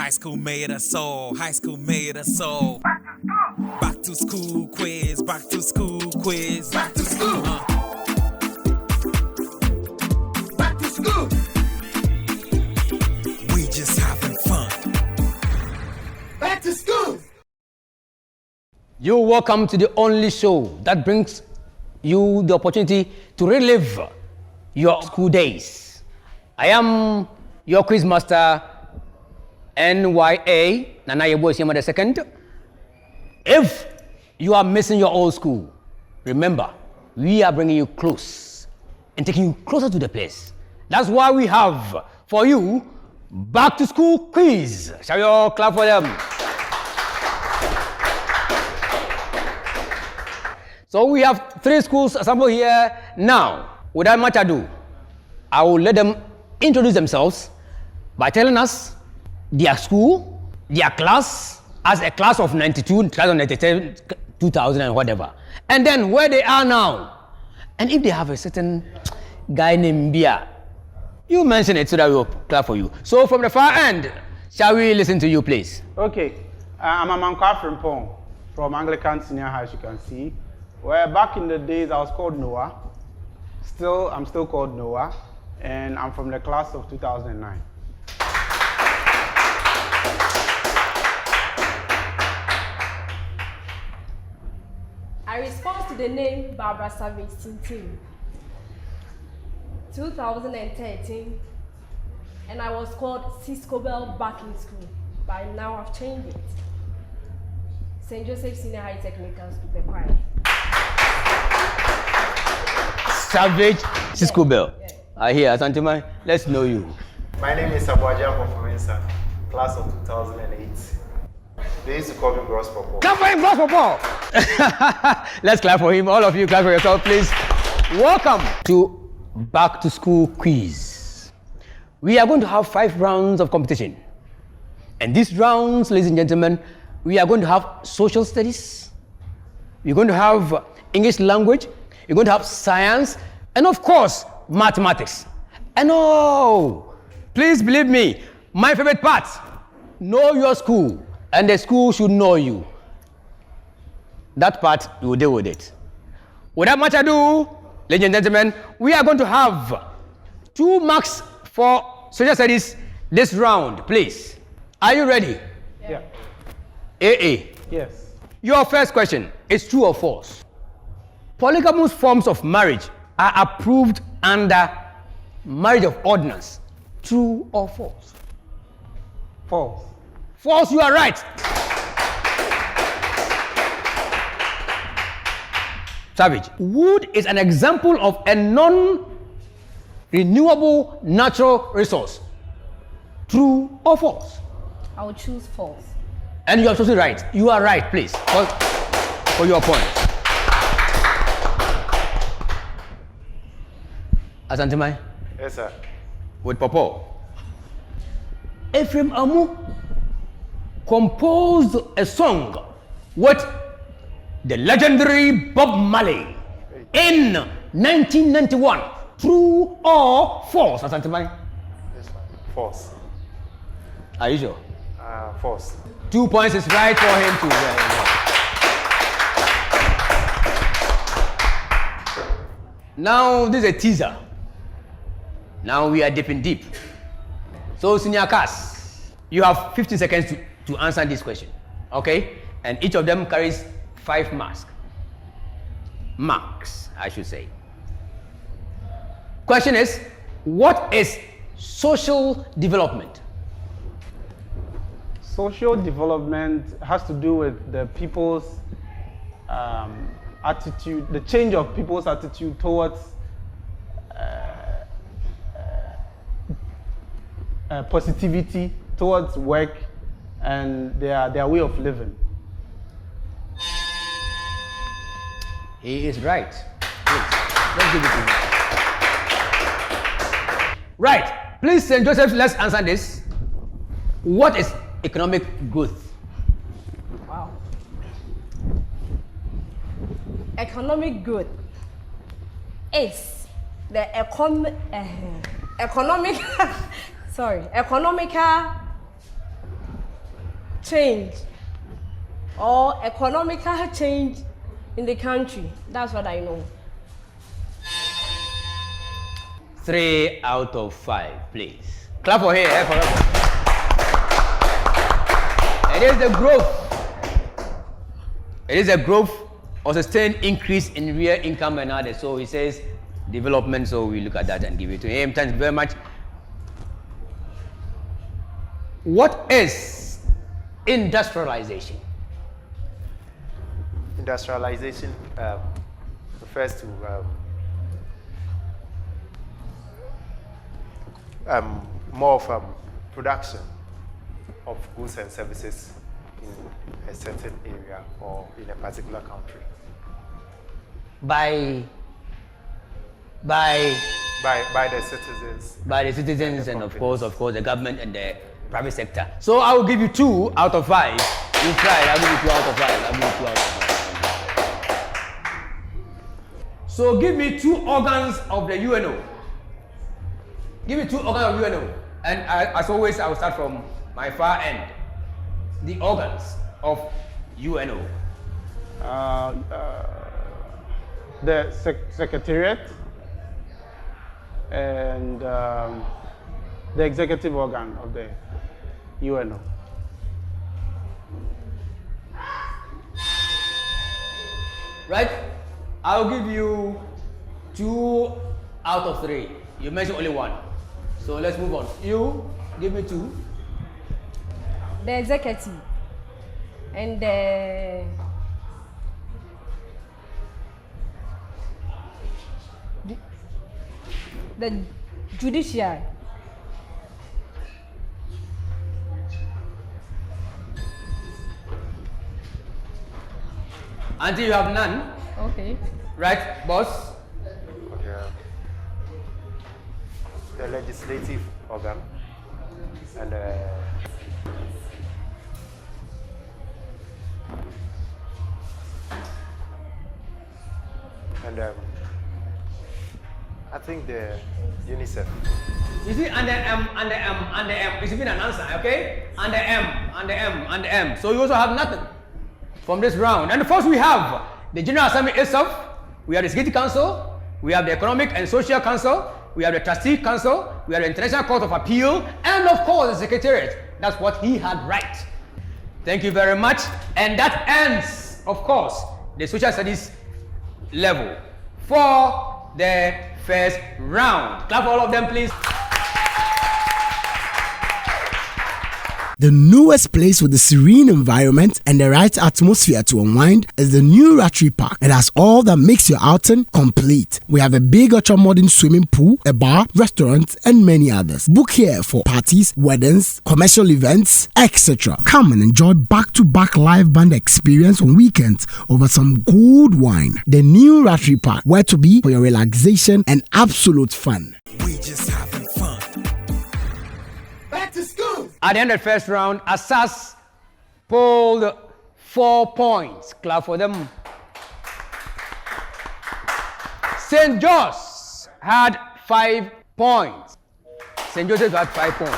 High school made us all. High school made us all. Back to school quiz. Back to school quiz. Back to school. Back to school. We just having fun. Back to school. You're welcome to the only show that brings you the opportunity to relive your school days. I am your quiz master, NYA, Nana Yebo Siyama II. If you are missing your old school, remember, we are bringing you close and taking you closer to the place. That's why we have for you back to school quiz. Shall we all clap for them? So we have 3 schools assembled here now. Without much ado, I will let them introduce themselves by telling us their school, their class, as a class of 92, 2097, 2000 and whatever. And then where they are now. And if they have a certain guy named Bia, you mention it so that we'll clap for you. So from the far end, shall we listen to you, please? Okay, I'm Amanka Frimpong from Anglican Senior High, as you can see. Where back in the days I was called Noah. I'm still called Noah, and I'm from the class of 2009. I respond to the name Barbara Savage Tintin. 2013, and I was called Cisco Bell back in school. By now I've changed it. St. Joseph Senior High Technical School, the choir. Savage Cisco Bell. Yeah. I hear Asanteman. Let's know you. My name is Abuaja Mofumensa, class of 2008. They used to call me Gross Popo. Clap for him, Gross Popo! Let's clap for him. All of you clap for yourself, please. Welcome to Back to School Quiz. We are going to have 5 rounds of competition. And these rounds, ladies and gentlemen, we are going to have social studies. We're going to have English language. You're going to have science, and of course, mathematics. And oh, please believe me, my favorite part, know your school, and the school should know you. That part, we will deal with it. Without much ado, ladies and gentlemen, we are going to have 2 marks for social studies this round, please. Are you ready? Yeah. AA. Yes. Your first question is true or false? Polygamous forms of marriage are approved under marriage of ordinance. True or false? False. False, you are right. Savage. Wood is an example of a non-renewable natural resource. True or false? I will choose false. And you are absolutely right. You are right, please. For your point. Asanteman? Yes, sir. With Popo. Ephraim Amu composed a song with the legendary Bob Marley in 1991. True or false, Asanteman? Yes, sir. False. Are you sure? False. 2 points is right for him to Now, this is a teaser. Now we are dipping deep. So, senior class, you have 15 seconds to answer this question. Okay? And each of them carries 5 marks. Marks, I should say. Question is, what is social development? Social development has to do with the people's attitude, the change of people's attitude towards positivity, towards work, and their way of living. He is right. Please, let's give it to him. Right. Please, St. Joseph, let's answer this. What is economic growth? Wow. Economic growth is the economic change or economical change in the country. That's what I know. 3 out of 5, please. Clap for him. It is the growth. It is a growth or sustained increase in real income and others. So he says development, so we look at that and give it to him. Thank you very much. What is industrialization? Industrialization refers to more of production of goods and services in a certain area or in a particular country. By the citizens. By the citizens and of course the government and the private sector. So I will give you 2 out of 5. You tried. I'll give you 2 out of 5. I'll give you 2 out of 5. So give me 2 organs of the UNO. Give me 2 organs of UNO. And as always, I will start from my far end. The organs of UNO. The secretariat and the executive organ of the UNO. Right? I'll give you 2 out of 3. You mentioned only 1. So let's move on. You give me 2. The executive and the judiciary. Until you have none. Okay. Right, boss? Okay. The legislative organ and I think the UNICEF. You see, and the M. It's even an answer, okay? And the M. So you also have nothing from this round. And first we have the General Assembly itself, we have the Security Council, we have the Economic and Social Council, we have the Trustee Council, we have the International Court of Appeal, and of course the Secretariat. That's what he had right. Thank you very much. And that ends, of course, the Social Studies level for the first round. Clap for all of them, please. The newest place with a serene environment and the right atmosphere to unwind is the new Ratri Park. It has all that makes your outing complete. We have a big ultra-modern swimming pool, a bar, restaurant, and many others. Book here for parties, weddings, commercial events, etc. Come and enjoy back-to-back live band experience on weekends over some good wine. The new Ratri Park, where to be for your relaxation and absolute fun. We just having fun. Back to school! At the end of the first round, Asas pulled 4 points. Clap for them. St. John's had 5 points. St. Joseph had 5 points.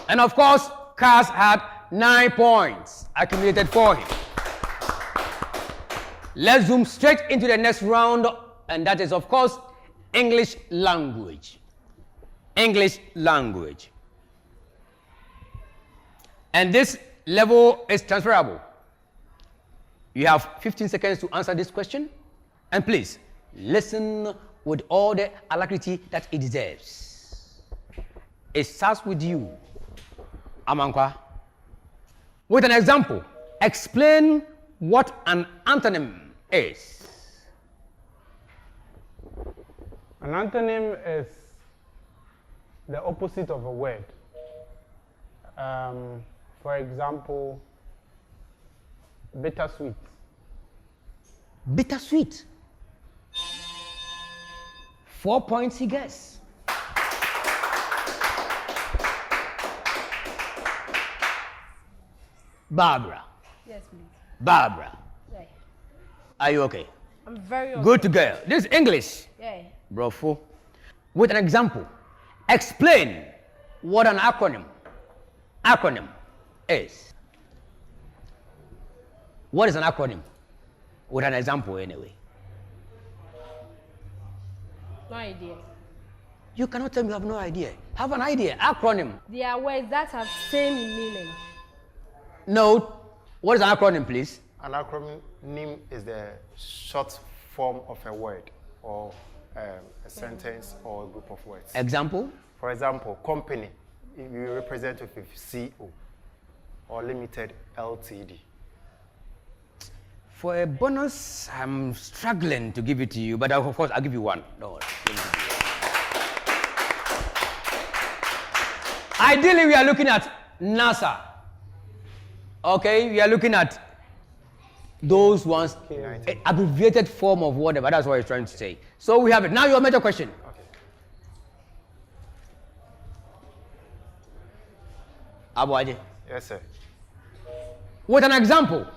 And of course, Cass had 9 points accumulated for him. Let's zoom straight into the next round, and that is, of course, English language. English language. And this level is transferable. You have 15 seconds to answer this question. And please, listen with all the alacrity that it deserves. It starts with you, Amankwa. With an example, explain what an antonym is. An antonym is the opposite of a word. For example, bittersweet. Bittersweet. 4 points he gets. Barbara. Yes, please. Barbara. Yeah. Are you okay? I'm very okay. Good to go. This is English. Yeah. Brofo. With an example, explain what an acronym is. What is an acronym? With an example, anyway. No idea. You cannot tell me you have no idea. Have an idea. Acronym. They are words that have same in meaning. No. What is an acronym, please? An acronym is the short form of a word or a sentence or a group of words. Example? For example, company, we represent with CO or limited LTD. For a bonus, I'm struggling to give it to you, but of course, I'll give you one. No, ideally, we are looking at NASA. Okay, we are looking at those ones, abbreviated form of whatever. That's what he's trying to say. So we have it. Now your major question. Okay. Abuaje. Yes, sir. With an example,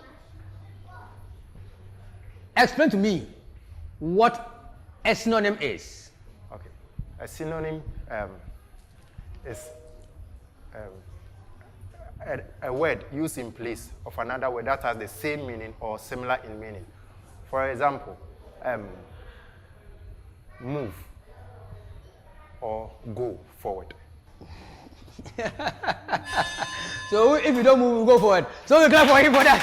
explain to me what a synonym is. Okay. A synonym is a word used in place of another word that has the same meaning or similar in meaning. For example, move or go forward. So if you don't move, we go forward. So we clap for him for that.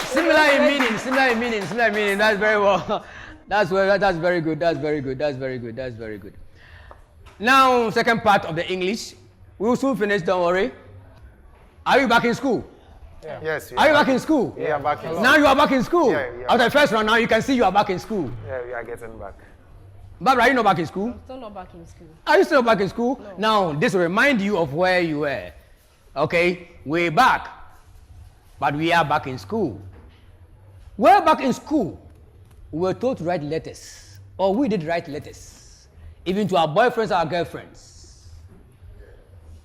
Similar in meaning, similar in meaning, similar in meaning. That's very well. That's very good. That's very good. That's very good. That's very good. Now, second part of the English. We'll soon finish, don't worry. Are you back in school? Yeah. Yes. Are you back in school? We are back in school. Now you are back in school? Yeah, After the first round, now you can see you are back in school. Yeah, we are getting back. Barbara, are you not back in school? I'm still not back in school. Are you still back in school? No. Now, this will remind you of where you were. Okay, we're back, but we are back in school. We're back in school. We were told to write letters, or we did write letters, even to our boyfriends, our girlfriends.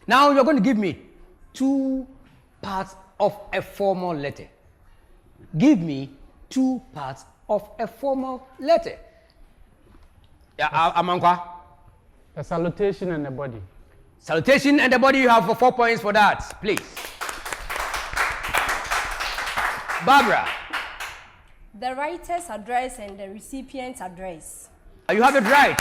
Now, you're going to give me 2 parts of a formal letter. Give me 2 parts of a formal letter. Yeah, Amankwa. A salutation and a body. Salutation and the body, you have 4 points for that, please. Barbara. The writer's address and the recipient's address. You have it right.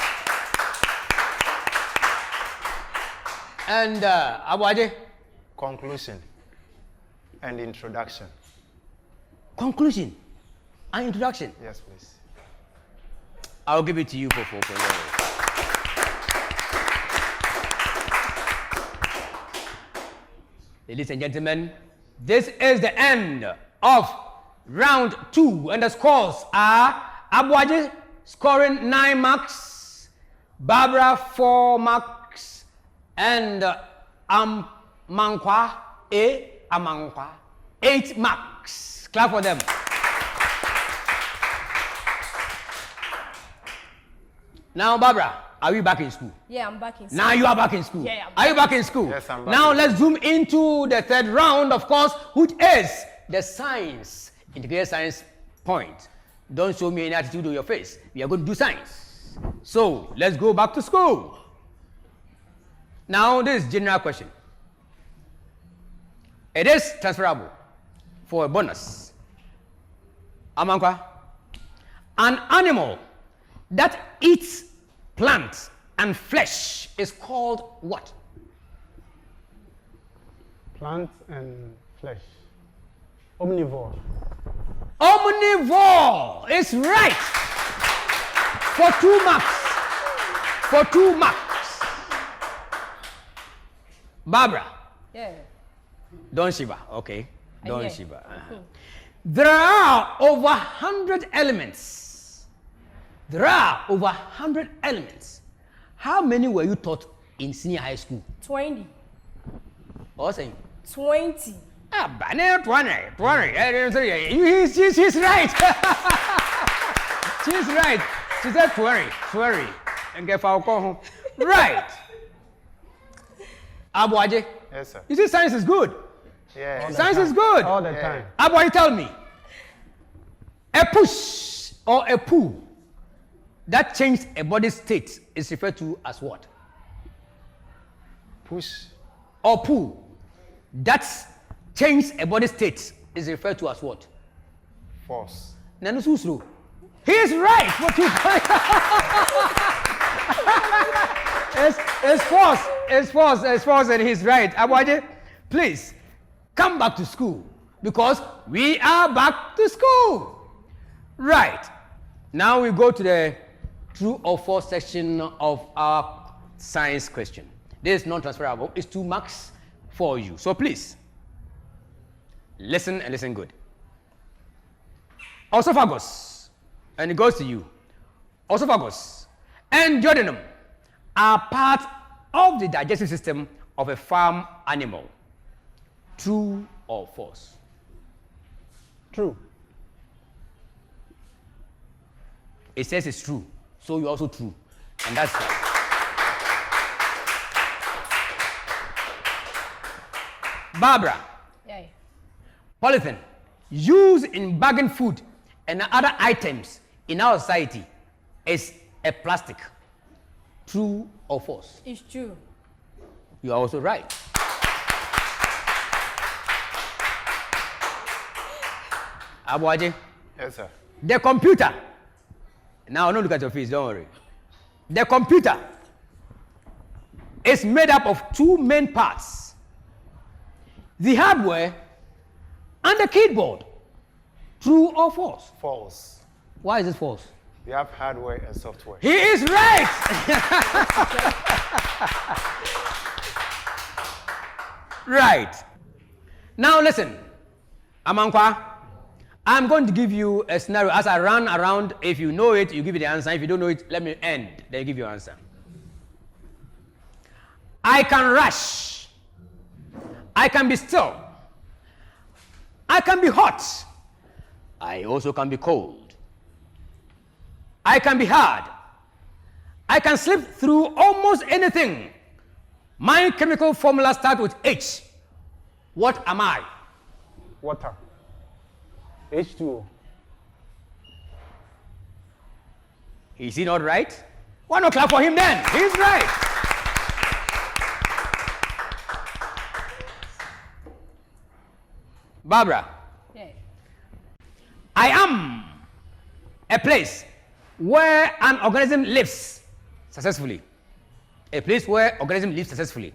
And Abuaje? Conclusion and introduction. Conclusion and introduction. Yes, please. I'll give it to you for 4 points. Ladies and gentlemen, this is the end of round 2, and the scores are Abuaje scoring 9 marks, Barbara 4 marks, and Amankwa 8 marks. Clap for them. Now, Barbara, are we back in school? Yeah, I'm back in school. Now you are back in school. Yeah, are you back in school? Yes, I'm back. Now let's zoom into the third round, of course, which is the science, integrated science point. Don't show me any attitude on your face. We are going to do science. So let's go back to school. Now this is general question. It is transferable for a bonus. Amankwa, an animal that eats plants and flesh is called what? Plants and flesh. Omnivore. Omnivore is right. For 2 marks. For 2 marks. Barbara. Yeah. Don't shiver. Okay. Don't Yeah. shiver. There are over 100 elements. There are over 100 elements. How many were you taught in senior high school? 20. What saying? 20. Banana 20. She's right. She's right. She said 20. And get our call home. Right. Abuaje. Yes, sir. You see, science is good. Yeah. Science is good. All the time. Abuaje, tell me. A push or a pull that changed a body state is referred to as what? Push. Or pull that changes a body state is referred to as what? Force. Nanususru. He is right for 2 points. It's force, and he's right. Abwaje, please come back to school because we are back to school. Right. Now we go to the true or false section of our science question. This is non-transferable. It's 2 marks for you. So please, listen and listen good. Esophagus, and it goes to you. Esophagus and duodenum are part of the digestive system of a farm animal. True or false? True. It says it's true, so you're also true. And that's right. Barbara. Yeah. Polythene, used in bagging food and other items in our society, is a plastic. True or false? It's true. You are also right. Abuaje, Yes, sir. the computer. Now, don't look at your face, don't worry. The computer is made up of 2 main parts: the hardware and the keyboard. True or false? False. Why is it false? We have hardware and software. He is right. Right. Now listen, Amankwa, I'm going to give you a scenario as I run around. If you know it, you give me the answer. If you don't know it, let me end. Then you give your answer. I can rush. I can be still. I can be hot. I also can be cold. I can be hard. I can slip through almost anything. My chemical formula starts with H. What am I? Water. H2O. Is he not right? Why not clap for him then? He's right. Barbara. Yeah. I am a place where an organism lives successfully. A place where organism lives successfully.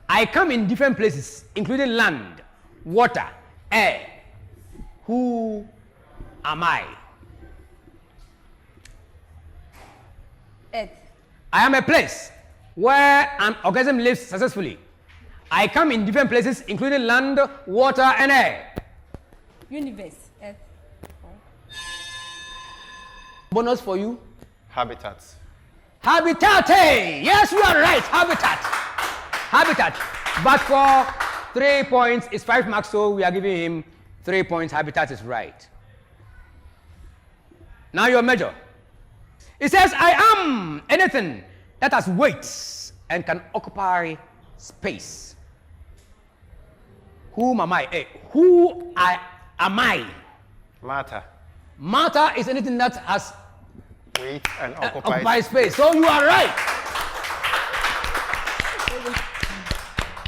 I come in different places, including land, water, air. Who am I? Earth. I am a place where an organism lives successfully. I come in different places, including land, water, and air. Universe. Earth. Bonus for you. Habitats. Habitat. Yes, you are right. Habitat. Habitat. But for 3 points, it's 5 marks, so we are giving him 3 points. Habitat is right. Now your measure. It says, I am anything that has weight and can occupy space. Whom am I? Who am I? Matter. Matter is anything that has Weight and occupy space. So you are right.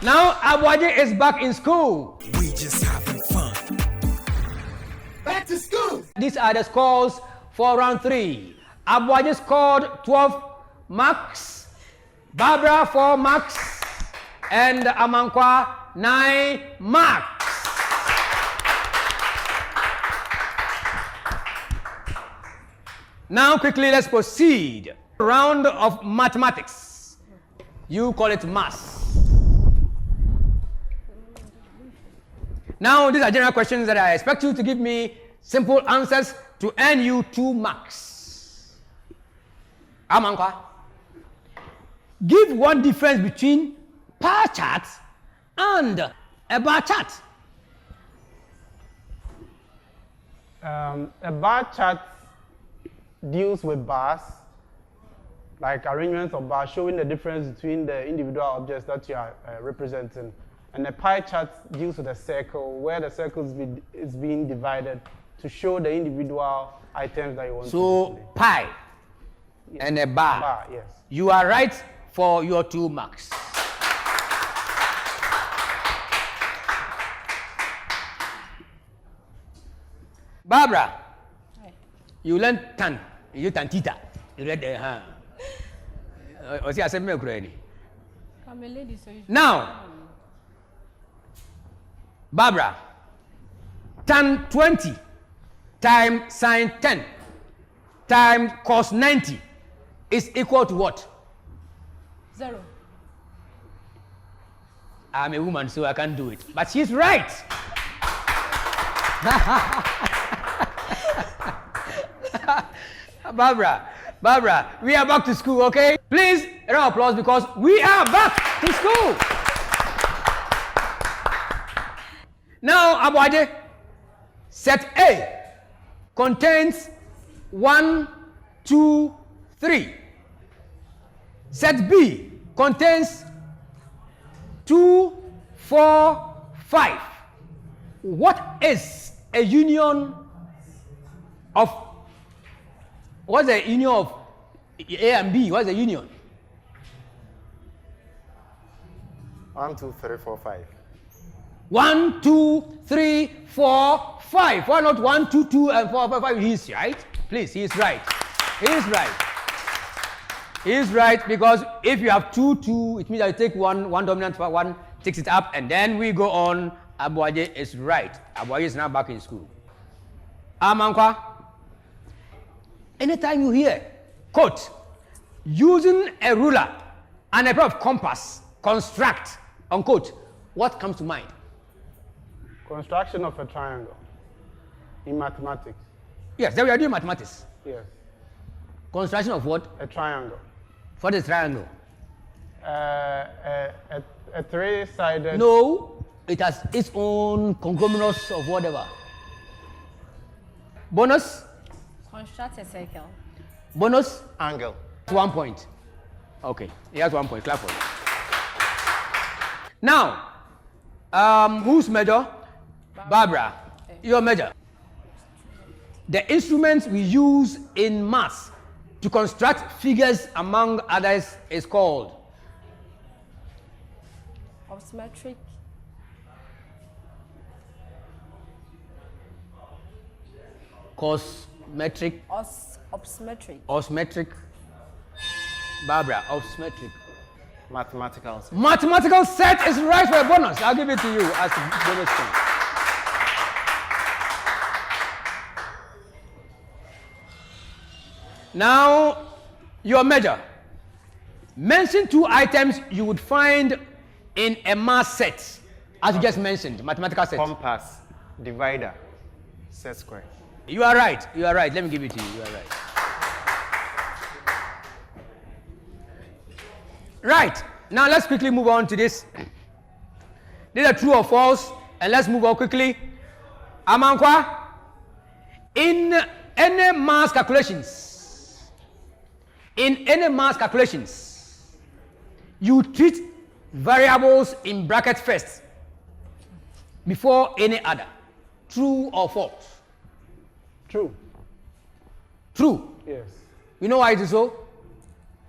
Now Abuaje is back in school. We just having fun. Back to school. These are the scores for round 3. Abuaje scored 12 marks, Barbara 4 marks, and Amankwa 9 marks. Now quickly let's proceed. Round of mathematics. You call it maths. Now these are general questions that I expect you to give me simple answers to earn you 2 marks. Amankwa, give one difference between pie chart and a bar chart. A bar chart deals with bars, like arrangements of bars showing the difference between the individual objects that you are representing. And a pie chart deals with a circle where the circle is being divided to show the individual items that you want to display. So pie and a bar. Bar, yes. You are right for your 2 marks. Barbara, you learn tan. You tan tita. You read the or see, I said, I'm a lady, so now, Barbara, tan 20 times sine 10 times cos 90 is equal to what? 0. I'm a woman, so I can't do it. But she's right. Barbara, we are back to school, okay? Please, a round of applause because we are back to school. Now, Abuaje, set A contains 1, 2, 3. Set B contains 2, 4, 5. What is a union of, what's the union of A and B? What's the union? 1, 2, 3, 4, 5. 1, 2, 3, 4, 5. Why not 1, 2, 2, and 4, 5, 5? He's right. Please, he's right. He's right. He's right because if you have 2, 2, it means that you take one dominant, one takes it up, and then we go on. Abuaje is right. Abuaje is now back in school. Amankwa, anytime you hear, quote, using a ruler and a pair of compass, construct, unquote, what comes to mind? Construction of a triangle in mathematics. Yes, then we are doing mathematics. Yes. Construction of what? A triangle. What is triangle? A three-sided. No, it has its own conglomerate of whatever. Bonus? Construct a circle. Bonus? Angle. 1 point. Okay, he has 1 point. Clap for him. Now, who's major? Barbara. Your major. The instruments we use in maths to construct figures, among others, is called Osmetric. cosmetric. Osmetric. Osmetric. Barbara, osmetric. Mathematical set. Mathematical set is right for a bonus. I'll give it to you as a bonus thing. Now, your measure. Mention 2 items you would find in a math set, as you just mentioned, mathematical set. Compass, divider, set square. You are right. You are right. Let me give it to you. You are right. Right. Now let's quickly move on to this. These are true or false, and let's move on quickly. Amankwa, in any mass calculations, you treat variables in bracket first before any other. True or false? True. True. Yes. You know why it is so?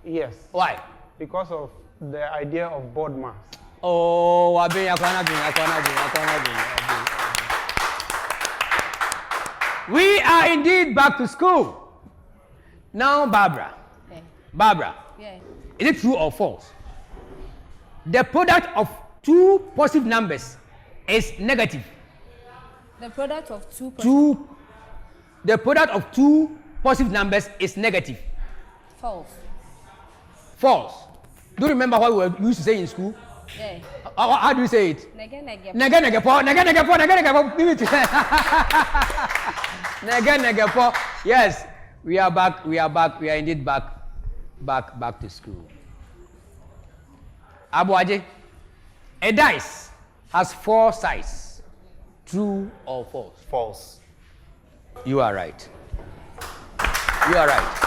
Yes. Why? Because of the idea of board mass. Oh, we are indeed back to school. Now, Barbara. Okay. Barbara. Yeah. Is it true or false? The product of 2 positive numbers is negative. The product of two. The product of 2 positive numbers is negative. False. False. Do you remember what we used to say in school? Yeah. How do you say it? Nege. Yes, we are back. We are indeed back to school. Abuaje, a dice has 4 sides. True or false? False. You are right. You are right.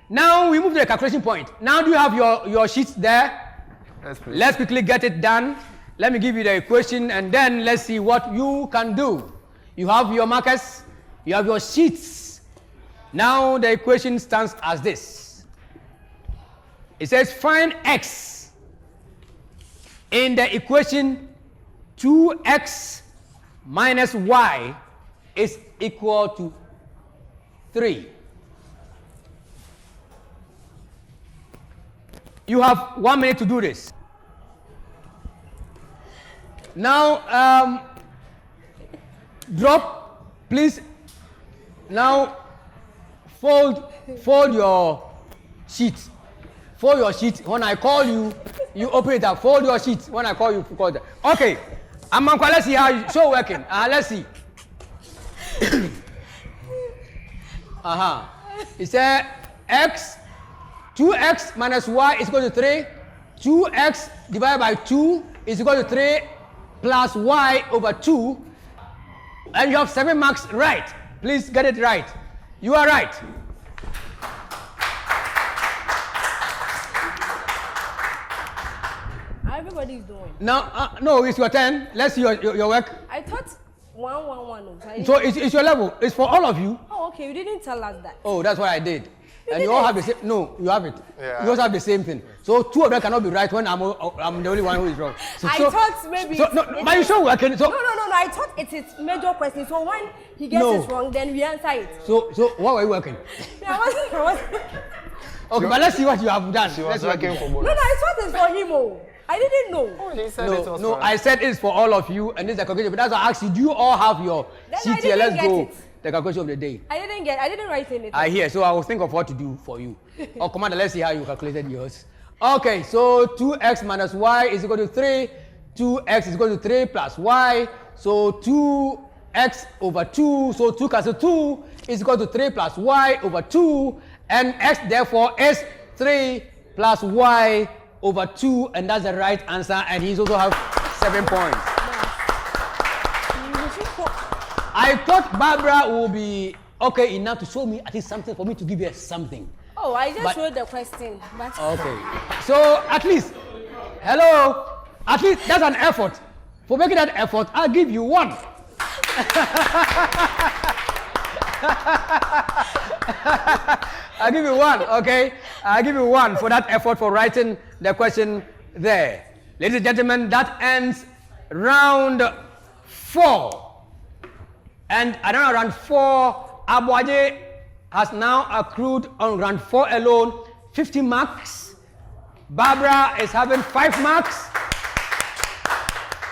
Now we move to the calculation point. Now do you have your sheets there? Yes, please. Let's quickly get it done. Let me give you the equation and then let's see what you can do. You have your markers, you have your sheets. Now the equation stands as this. It says find x in the equation 2x minus y is equal to 3. You have 1 minute to do this. Now, drop, please. Now, fold your sheet. Fold your sheet. When I call you, you open it up. Fold your sheet. When I call you, fold it. Okay. Amankwa, let's see how you show working. Let's see. It said x, 2x minus y is equal to 3. 2x divided by 2 is equal to 3 plus y over 2. And you have 7 marks right. Please get it right. You are right. Everybody's doing. Now, no, it's your turn. Let's see your work. I thought 111. So it's your level. It's for all of you. Oh, okay. You didn't tell us that. Oh, that's what I did. And you all have the same. No, you have it. Yeah. You also have the same thing. So 2 of them cannot be right when I'm the only one who is wrong. I thought maybe. No, but you show working. So no. I thought it is major question. So when he gets it wrong, then we answer it. So what were you working? I wasn't. Okay, but let's see what you have done. She was working for bonus. No, I thought it's for him. Oh, I didn't know. Oh, he said it was No, for I said it's for all of you, and this is the calculation. But that's why I asked you, do you all have your Then sheet I here? didn't Let's get go. it. The calculation of the day. I didn't write anything. I hear, so I will think of what to do for you. Oh, Commander, let's see how you calculated yours. Okay, so 2x minus y is equal to 3. 2x is equal to 3 plus y. So 2x over 2. So 2 cancel 2 is equal to 3 plus y over 2. And x therefore is 3 plus y over 2. And that's the right answer. And he's also have 7 points. I thought Barbara would be okay enough to show me at least something for me to give her something. Oh, I just showed the question. But Okay. So at least, hello, at least that's an effort. For making that effort, I'll give you 1. I'll give you 1, okay? I'll give you 1 for that effort for writing the question there. Ladies and gentlemen, that ends round 4. And around round 4, Abuaje has now accrued on round 4 alone 50 marks. Barbara is having 5 marks.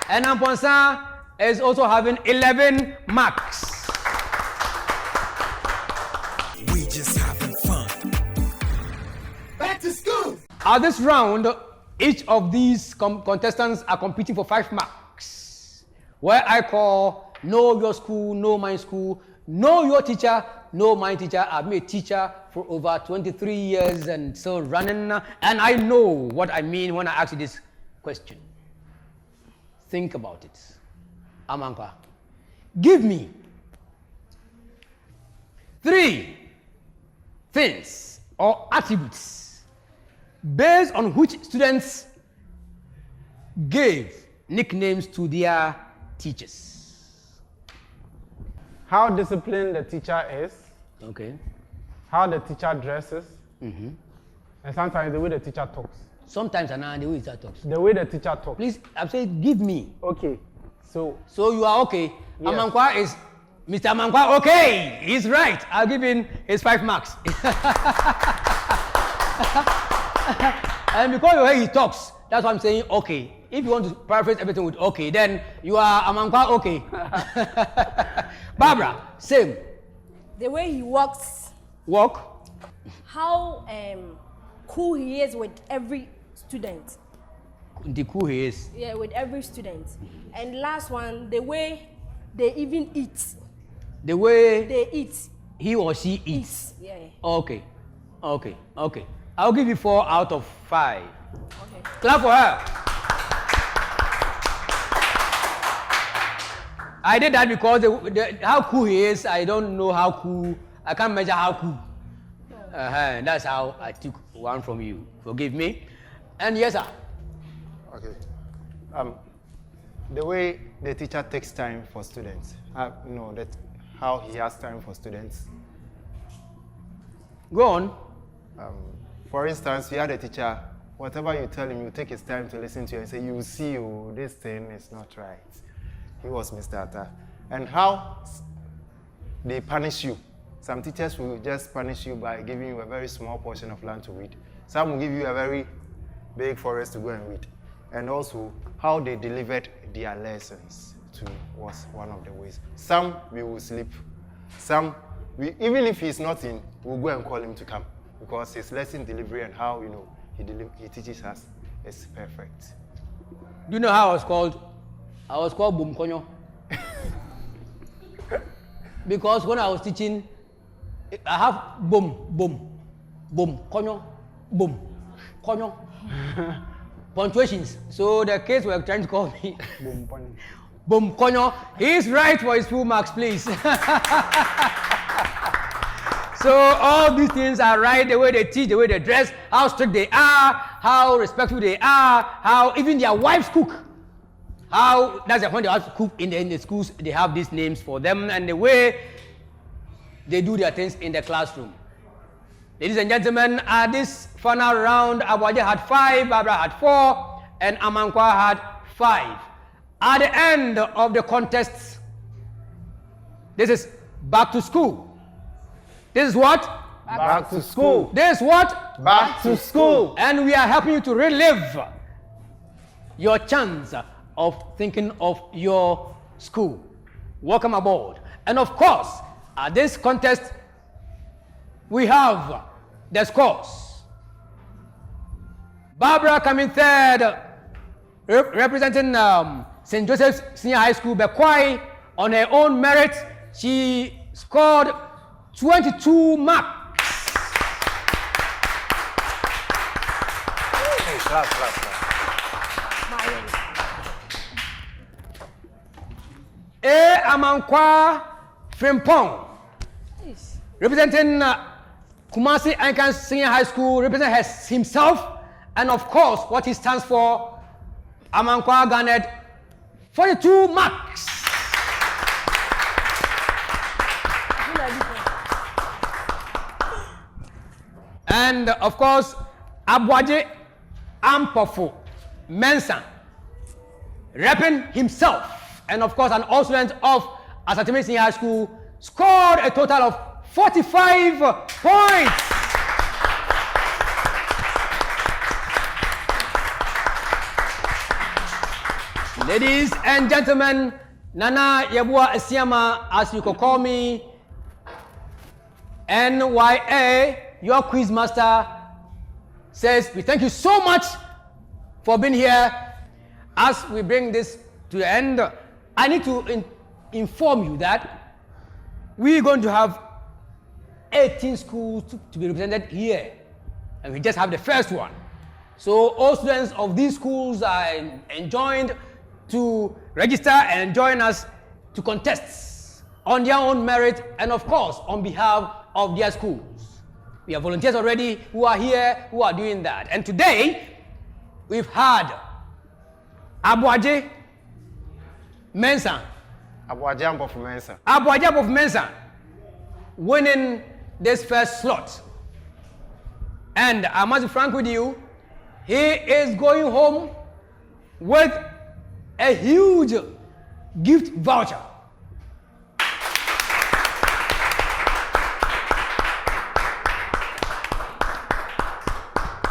And Amponsa is also having 11 marks. We just having fun. Back to school. At this round, each of these contestants are competing for 5 marks. Where I call know your school, know my school, know your teacher, know my teacher. I've been a teacher for over 23 years and still running. And I know what I mean when I ask you this question. Think about it. Amankwa, give me 3 things or attributes based on which students gave nicknames to their teachers. How disciplined the teacher is, Okay. how the teacher dresses, and sometimes the way the teacher talks. Sometimes the way that talks. The way the teacher talks. Please, I'm saying give me. Okay, so So you are okay. Yes. Amankwa is Mr. Amankwa. Okay, he's right. I'll give him his 5 marks. And because the way he talks, that's why I'm saying okay. If you want to paraphrase everything with okay, then you are Amankwa okay. Barbara, same. the way he walks, Walk. how cool he is with every student. The cool he is. Yeah, with every student. And last one, the way they even eat. The way They eat. he or she eats. Yeah. Okay. Okay. Okay. I'll give you 4 out of 5. Okay. Clap for her. I did that because how cool he is, I don't know how cool. I can't measure how cool. That's how I took 1 from you. Forgive me. And yes, sir. Okay. The way the teacher takes time for students. How he has time for students. Go on. For instance, we had a teacher, whatever you tell him, you take his time to listen to you and say, you see, this thing is not right. He was Mr. Atta. and how they punish you. Some teachers will just punish you by giving you a very small portion of land to read. Some will give you a very big forest to go and read. And also, how they delivered their lessons to me was one of the ways. Some we will sleep. Some, even if he's not in, we'll go and call him to come because his lesson delivery and how he teaches us is perfect. Do you know how I was called? I was called Boom Konyo. Because when I was teaching, I have boom, boom, boom, konyo, boom, konyo, punctuations. So the kids were trying to call me boom, konyo. He's right for his full marks, please. So all these things are right, the way they teach, the way they dress, how strict they are, how respectful they are, how even their wives cook. How, that's when they have to cook in the schools, they have these names for them and the way they do their things in the classroom. Ladies and gentlemen, at this final round, Abuaje had 5, Barbara had 4, and Amankwa had 5. At the end of the contest, this is back to school. This is what? Back to school. This is what? Back to school. And we are helping you to relive your chance of thinking of your school. Welcome aboard. And of course, at this contest, we have the scores. Barbara coming third, representing St. Joseph's Senior High School, Bekwai. On her own merit, she scored 22 marks. Hey, class. Amankwa Frimpong, representing Kumasi Anglican Senior High School, represents himself and of course what he stands for. Amankwa garnered 42 marks. And of course, Abuaje Ampofu Mensah, repping himself, and of course an all student of Asanteman Senior High School, scored a total of 45 points. Ladies and gentlemen, Nana Yabua Esiama, as you could call me, NYA, your quiz master, says we thank you so much for being here. As we bring this to the end, I need to inform you that we're going to have 18 schools to be represented here, and we just have the first one. So all students of these schools are enjoined to register and join us to contest on their own merit and of course on behalf of their schools. We have volunteers already who are here, who are doing that. And today, we've had Abuaje Mensah. Abuaje Ampofu Mensah. Abuaje Ampofu Mensah winning this first slot. And I must be frank with you, he is going home with a huge gift voucher.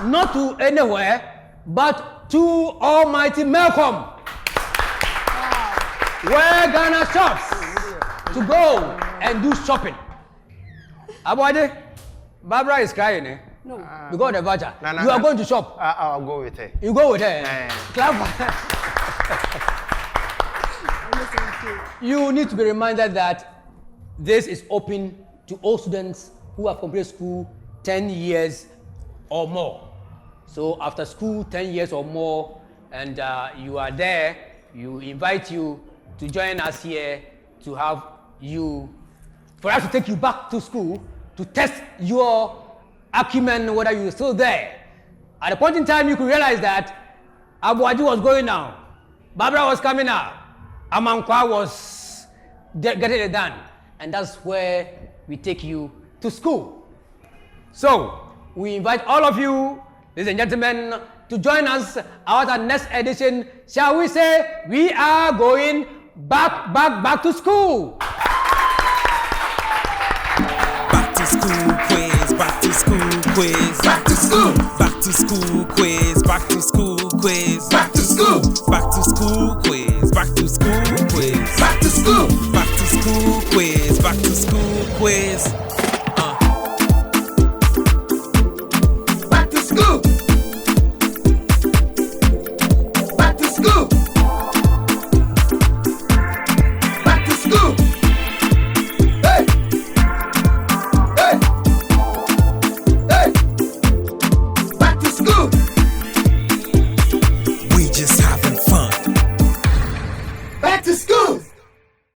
Not to anywhere, but to Almighty Malcolm. Wow. Where Ghana shops to go and do shopping. Abuaje, Barbara is crying, eh? No. You got the voucher. You are going to shop. I'll go with her. You go with her. Clap for her. You need to be reminded that this is open to all students who have completed school 10 years or more. So after school 10 years or more, and you are there, you invite you to join us here to have you, for us to take you back to school to test your acumen, whether you're still there. At a point in time, you could realize that Abuaje was going down, Barbara was coming out, Amankwa was getting it done, and that's where we take you to school. So we invite all of you, ladies and gentlemen, to join us at our next edition. Shall we say, we are going Back to school. Back to school quiz, back to school quiz, back to school, back to school quiz, back to school quiz, back to school, back to school quiz, back to school quiz, back to school, back to school quiz, back to school quiz.